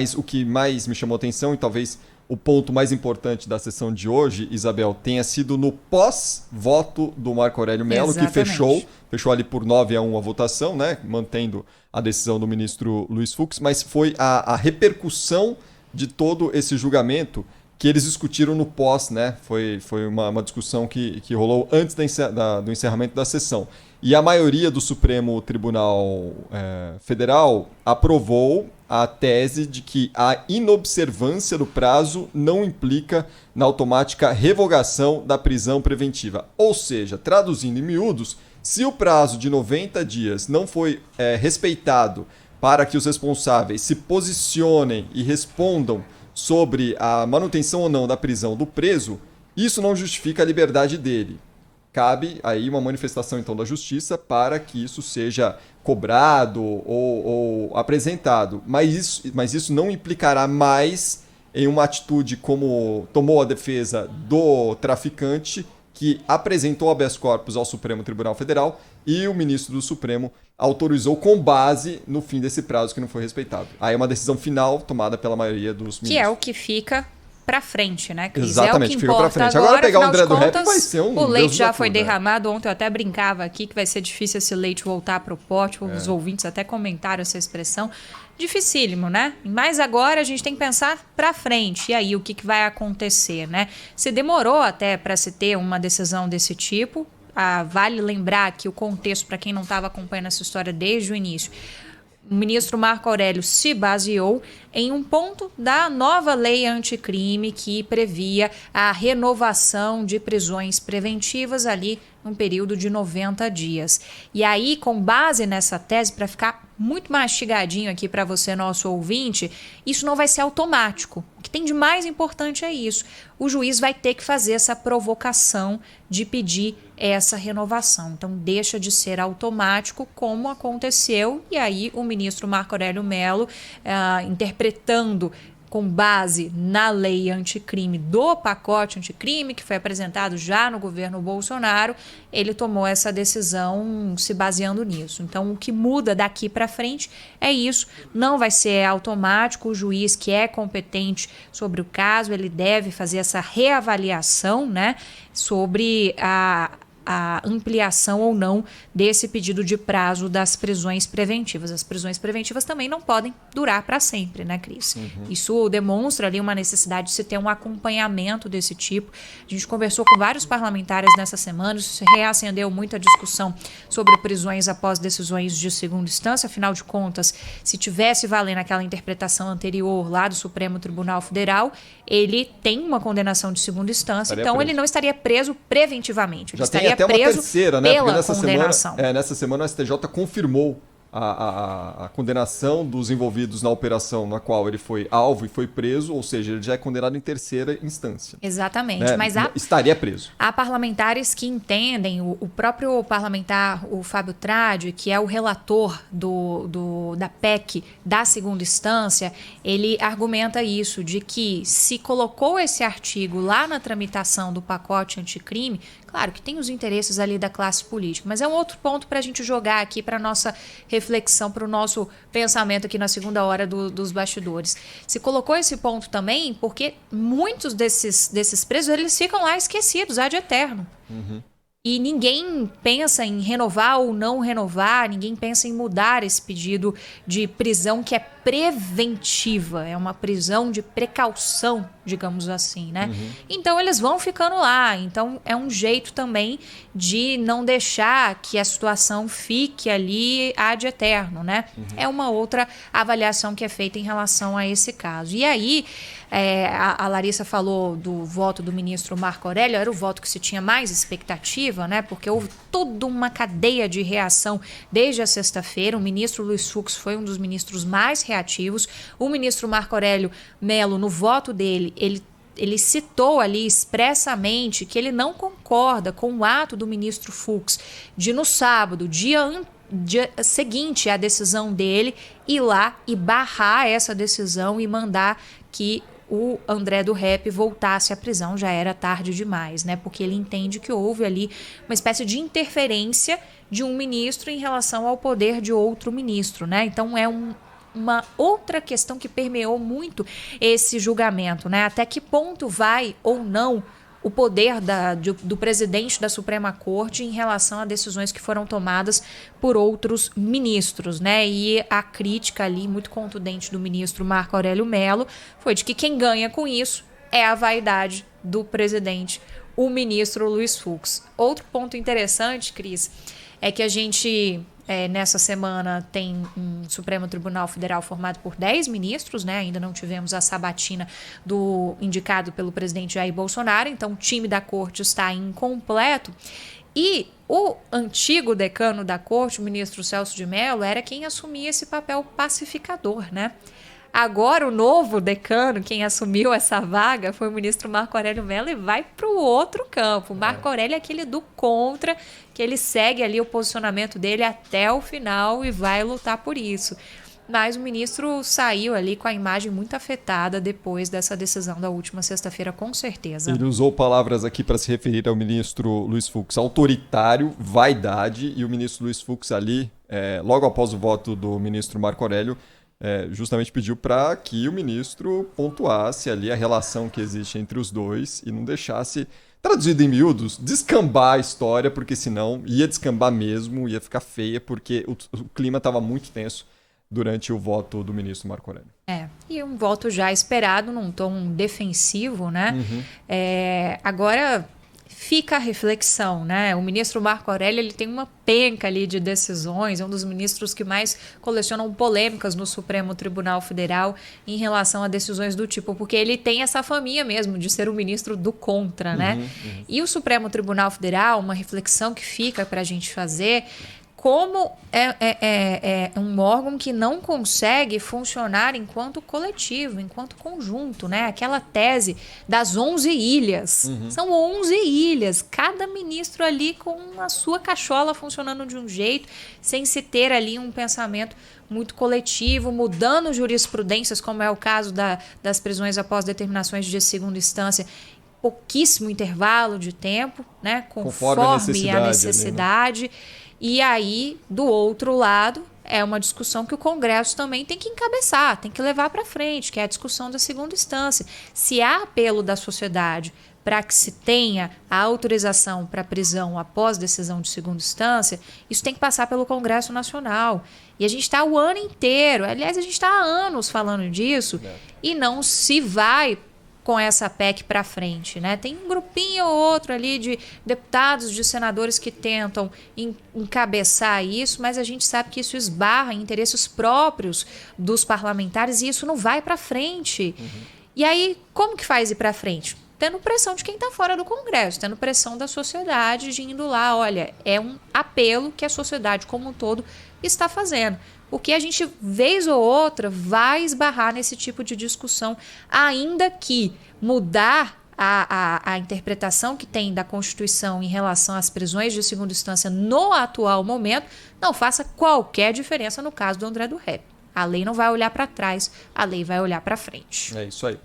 Mas o que mais me chamou a atenção, e talvez o ponto mais importante da sessão de hoje, Isabel, tenha sido no pós-voto do Marco Aurélio Mello, que fechou ali por 9-1 a votação, né, mantendo a decisão do ministro Luiz Fux, mas foi a repercussão de todo esse julgamento que eles discutiram no pós, né? Foi uma discussão que rolou antes do encerramento da sessão. E a maioria do Supremo Tribunal Federal aprovou a tese de que a inobservância do prazo não implica na automática revogação da prisão preventiva. Ou seja, traduzindo em miúdos, se o prazo de 90 dias não foi respeitado para que os responsáveis se posicionem e respondam sobre a manutenção ou não da prisão do preso, isso não justifica a liberdade dele. Cabe aí uma manifestação, então, da justiça para que isso seja cobrado ou apresentado. Mas isso não implicará mais em uma atitude como tomou a defesa do traficante, que apresentou habeas corpus ao Supremo Tribunal Federal e o ministro do Supremo autorizou com base no fim desse prazo que não foi respeitado. Aí é uma decisão final tomada pela maioria dos ministros. Que é o que fica pra frente, né, Cris? Exatamente, é o que fica importa pra frente. Agora pegar o André do Rap vai ser o leite já foi derramado. Ontem eu até brincava aqui que vai ser difícil esse leite voltar pro pote. Os ouvintes até comentaram essa expressão. Dificílimo, né? Mas agora a gente tem que pensar pra frente. E aí, o que vai acontecer, né? Se demorou até para se ter uma decisão desse tipo. Vale lembrar que o contexto, para quem não estava acompanhando essa história desde o início, o ministro Marco Aurélio se baseou em um ponto da nova lei anticrime que previa a renovação de prisões preventivas ali num período de 90 dias. E aí, com base nessa tese, para ficar muito mastigadinho aqui para você, nosso ouvinte, isso não vai ser automático. O que tem de mais importante é isso. O juiz vai ter que fazer essa provocação de pedir essa renovação. Então, deixa de ser automático, como aconteceu. E aí, o ministro Marco Aurélio Mello, interpretando com base na lei anticrime do pacote anticrime, que foi apresentado já no governo Bolsonaro, ele tomou essa decisão se baseando nisso. Então, o que muda daqui para frente é isso. Não vai ser automático. O juiz que é competente sobre o caso, ele deve fazer essa reavaliação, né, sobre a ampliação ou não desse pedido de prazo das prisões preventivas. As prisões preventivas também não podem durar para sempre, né, Cris? Isso demonstra ali uma necessidade de se ter um acompanhamento desse tipo. A gente conversou com vários parlamentares nessa semana, isso reacendeu muito a discussão sobre prisões após decisões de segunda instância. Afinal de contas, se tivesse valendo aquela interpretação anterior lá do Supremo Tribunal Federal, ele tem uma condenação de segunda instância, então ele não estaria preso preventivamente. Ele estaria até uma terceira, né? Porque nessa semana o STJ confirmou a condenação dos envolvidos na operação na qual ele foi alvo e foi preso, ou seja, ele já é condenado em terceira instância. Exatamente. Né? Mas estaria preso. Há parlamentares que entendem, o próprio parlamentar, o Fábio Tradi, que é o relator da PEC da segunda instância, ele argumenta isso, de que se colocou esse artigo lá na tramitação do pacote anticrime, claro que tem os interesses ali da classe política, mas é um outro ponto para a gente jogar aqui para a nossa reflexão, para o nosso pensamento aqui na segunda hora dos bastidores. Se colocou esse ponto também porque muitos desses presos, eles ficam lá esquecidos, ad eterno. E ninguém pensa em renovar ou não renovar, ninguém pensa em mudar esse pedido de prisão que é preventiva, é uma prisão de precaução, digamos assim, né? Então eles vão ficando lá, então é um jeito também de não deixar que a situação fique ali ad eterno, né? É uma outra avaliação que é feita em relação a esse caso. E aí, a Larissa falou do voto do ministro Marco Aurélio, era o voto que se tinha mais expectativa, né? Porque houve toda uma cadeia de reação desde a sexta-feira. O ministro Luiz Fux foi um dos ministros mais reativos. O ministro Marco Aurélio Mello, no voto dele, ele citou ali expressamente que ele não concorda com o ato do ministro Fux de, no sábado, dia seguinte à decisão dele, ir lá e barrar essa decisão e mandar que o André do Rap voltasse à prisão. Já era tarde demais, né? Porque ele entende que houve ali uma espécie de interferência de um ministro em relação ao poder de outro ministro, né? Então é uma outra questão que permeou muito esse julgamento, né? Até que ponto vai ou não o poder do presidente da Suprema Corte em relação a decisões que foram tomadas por outros ministros, né? E a crítica ali muito contundente do ministro Marco Aurélio Mello foi de que quem ganha com isso é a vaidade do presidente, o ministro Luiz Fux. Outro ponto interessante, Cris, é que a gente... nessa semana tem um Supremo Tribunal Federal formado por 10 ministros, né? Ainda não tivemos a sabatina do indicado pelo presidente Jair Bolsonaro, então o time da corte está incompleto. E o antigo decano da corte, o ministro Celso de Mello, era quem assumia esse papel pacificador, né? Agora, o novo decano, quem assumiu essa vaga, foi o ministro Marco Aurélio Mello e vai para o outro campo. Marco Aurélio é aquele do contra, que ele segue ali o posicionamento dele até o final e vai lutar por isso. Mas o ministro saiu ali com a imagem muito afetada depois dessa decisão da última sexta-feira, com certeza. Ele usou palavras aqui para se referir ao ministro Luiz Fux: autoritário, vaidade, e o ministro Luiz Fux ali, logo após o voto do ministro Marco Aurélio, justamente pediu para que o ministro pontuasse ali a relação que existe entre os dois e não deixasse, traduzido em miúdos, descambar a história, porque senão ia descambar mesmo, ia ficar feia, porque o clima estava muito tenso durante o voto do ministro Marco Aurélio. E um voto já esperado num tom defensivo, né? Agora... fica a reflexão, né? O ministro Marco Aurélio, ele tem uma penca ali de decisões, é um dos ministros que mais colecionam polêmicas no Supremo Tribunal Federal em relação a decisões do tipo, porque ele tem essa faminha mesmo de ser o ministro do contra, né? E o Supremo Tribunal Federal, uma reflexão que fica para a gente fazer, como é um órgão que não consegue funcionar enquanto coletivo, enquanto conjunto, né? Aquela tese das 11 ilhas. São 11 ilhas, cada ministro ali com a sua cachola funcionando de um jeito, sem se ter ali um pensamento muito coletivo, mudando jurisprudências, como é o caso das prisões após determinações de segunda instância, pouquíssimo intervalo de tempo, né? Conforme a necessidade. Ali, né? E aí, do outro lado, é uma discussão que o Congresso também tem que encabeçar, tem que levar para frente, que é a discussão da segunda instância. Se há apelo da sociedade para que se tenha a autorização para prisão após decisão de segunda instância, isso tem que passar pelo Congresso Nacional. E a gente está o ano inteiro, aliás, a gente está há anos falando disso, e não se vai com essa PEC para frente, né? Tem um grupinho ou outro ali de deputados, de senadores que tentam encabeçar isso, mas a gente sabe que isso esbarra em interesses próprios dos parlamentares e isso não vai para frente. E aí, como que faz ir para frente? Tendo pressão de quem está fora do Congresso, tendo pressão da sociedade de indo lá, olha, é um apelo que a sociedade como um todo está fazendo. Porque a gente, vez ou outra, vai esbarrar nesse tipo de discussão, ainda que mudar a interpretação que tem da Constituição em relação às prisões de segunda instância no atual momento não faça qualquer diferença no caso do André do Rep. A lei não vai olhar para trás, a lei vai olhar para frente. É isso aí.